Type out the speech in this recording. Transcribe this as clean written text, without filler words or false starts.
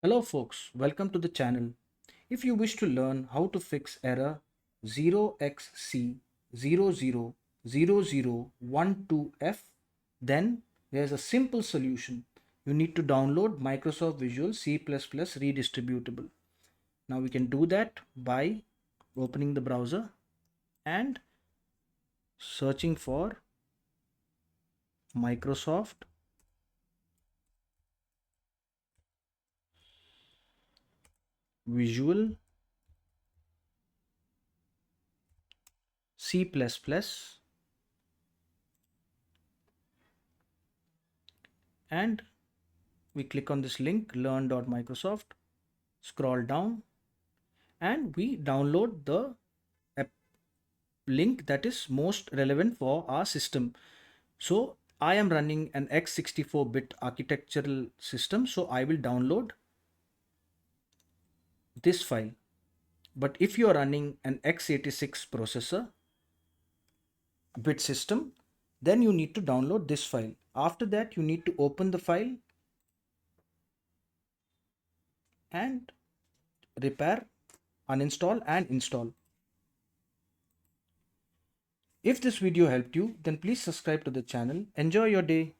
Hello folks, welcome to the channel. If you wish to learn how to fix error 0xc000012f, then there's a simple solution. You need to download Microsoft Visual C++ redistributable. Now we can do that by opening the browser and searching for Microsoft Visual C++, and we click on this link learn.microsoft, scroll down, and we download the link that is most relevant for our system. So I am running an x64-bit architectural system, so I will download this file. But if you are running an x86 processor bit system, then you need to download this file. After that, you need to open the file and repair, uninstall and install. If this video helped you, then please subscribe to the channel. Enjoy your day.